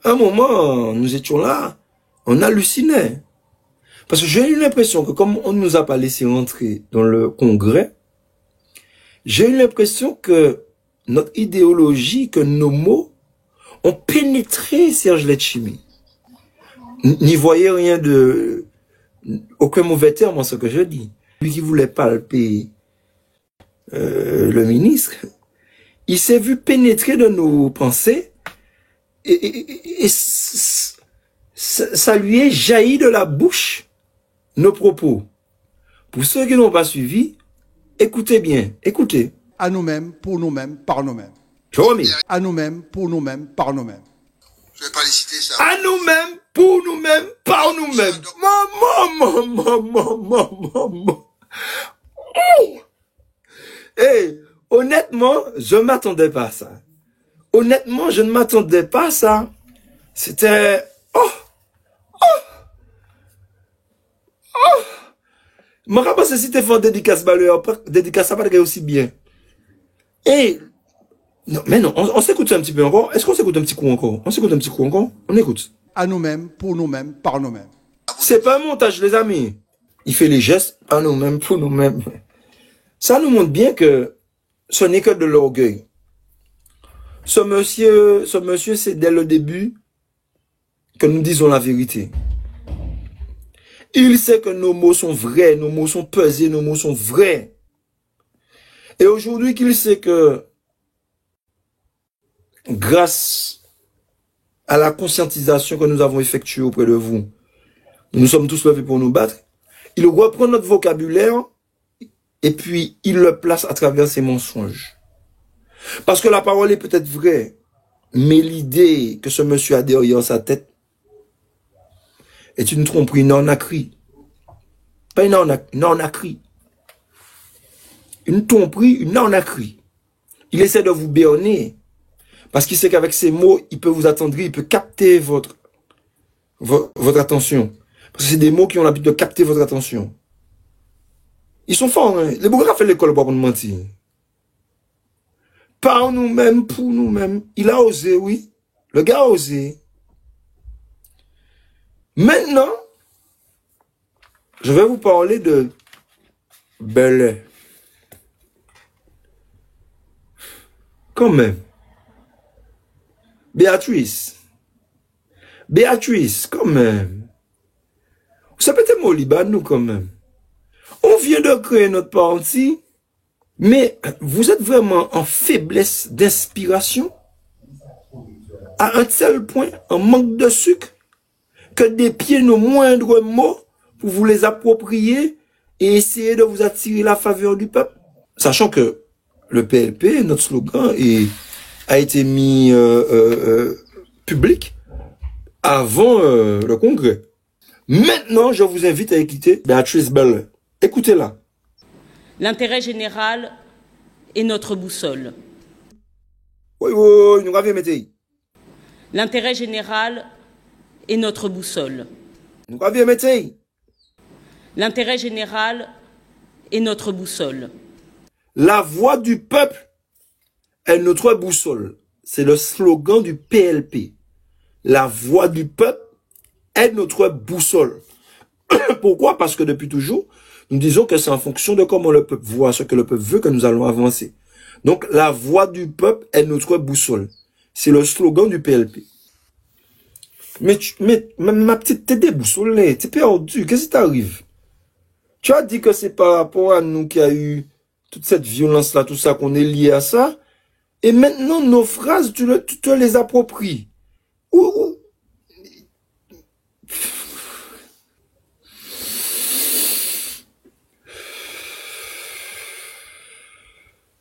À un moment, nous étions là, on hallucinait. Parce que j'ai eu l'impression que comme on ne nous a pas laissé rentrer dans le congrès, j'ai eu l'impression que notre idéologie, que nos mots ont pénétré Serge Letchimy. N'y voyez rien de... aucun mauvais terme en ce que je dis. Lui qui voulait palper le ministre, il s'est vu pénétrer de nos pensées et ça lui est jailli de la bouche nos propos. Pour ceux qui n'ont pas suivi, écoutez bien, écoutez. À nous-mêmes, pour nous-mêmes, par nous-mêmes. Je remets. À nous-mêmes, pour nous-mêmes, par nous-mêmes. Je vais pas les citer ça. À nous-mêmes, pour nous-mêmes, par nous-mêmes. Maman. Oh! Hey, honnêtement, je ne m'attendais pas à ça. Honnêtement, je ne m'attendais pas à ça. C'était... Je me rappelle si tu fais dédicace ça va aussi bien. Et... Non, mais non, on s'écoute un petit peu encore. Est-ce qu'on s'écoute un petit coup encore? On s'écoute un petit coup encore? On écoute. À nous-mêmes, pour nous-mêmes, par nous-mêmes. C'est pas un montage, les amis. Il fait les gestes à nous-mêmes, pour nous-mêmes. Ça nous montre bien que ce n'est que de l'orgueil. Ce monsieur, c'est dès le début que nous disons la vérité. Il sait que nos mots sont vrais, nos mots sont pesés, nos mots sont vrais. Et aujourd'hui qu'il sait que grâce à la conscientisation que nous avons effectuée auprès de vous, nous sommes tous levés pour nous battre, il reprend notre vocabulaire et puis il le place à travers ses mensonges. Parce que la parole est peut-être vraie, mais l'idée que ce monsieur a derrière sa tête est une tromperie, une arnaquerie. Pas une arnaquerie. Une tromperie, une arnaquerie. Il essaie de vous berner. Parce qu'il sait qu'avec ses mots, il peut vous attendrir, il peut capter votre attention. Parce que c'est des mots qui ont l'habitude de capter votre attention. Ils sont forts, hein. Les bourgs ont fait l'école pour nous mentir. Par nous-mêmes, pour nous-mêmes. Il a osé, oui. Le gars a osé. Maintenant, je vais vous parler de Belay. Quand même. Béatrice, quand même. Ça peut être mon Liban, nous, quand même. On vient de créer notre parti, mais vous êtes vraiment en faiblesse d'inspiration, à un tel point, en manque de sucre, que d'épier nos moindres mots pour vous les approprier et essayer de vous attirer la faveur du peuple. Sachant que le PLP, notre slogan, a été mis public avant le congrès. Maintenant, je vous invite à écouter Béatrice Belay. Écoutez-la. L'intérêt général est notre boussole. Oui, nous avons mis. L'intérêt général est notre boussole. Nous avons mis. L'intérêt général est notre boussole. La voix du peuple est notre boussole. C'est le slogan du PLP. La voix du peuple est notre boussole. Pourquoi? Parce que depuis toujours, nous disons que c'est en fonction de comment le peuple voit, ce que le peuple veut, que nous allons avancer. Donc, la voix du peuple est notre boussole. C'est le slogan du PLP. Mais ma petite, t'es déboussolée, t'es perdu. Qu'est-ce qui t'arrive? Tu as dit que c'est par rapport à nous qu'il y a eu toute cette violence-là, tout ça, qu'on est lié à ça. Et maintenant, nos phrases, tu te les appropries. Où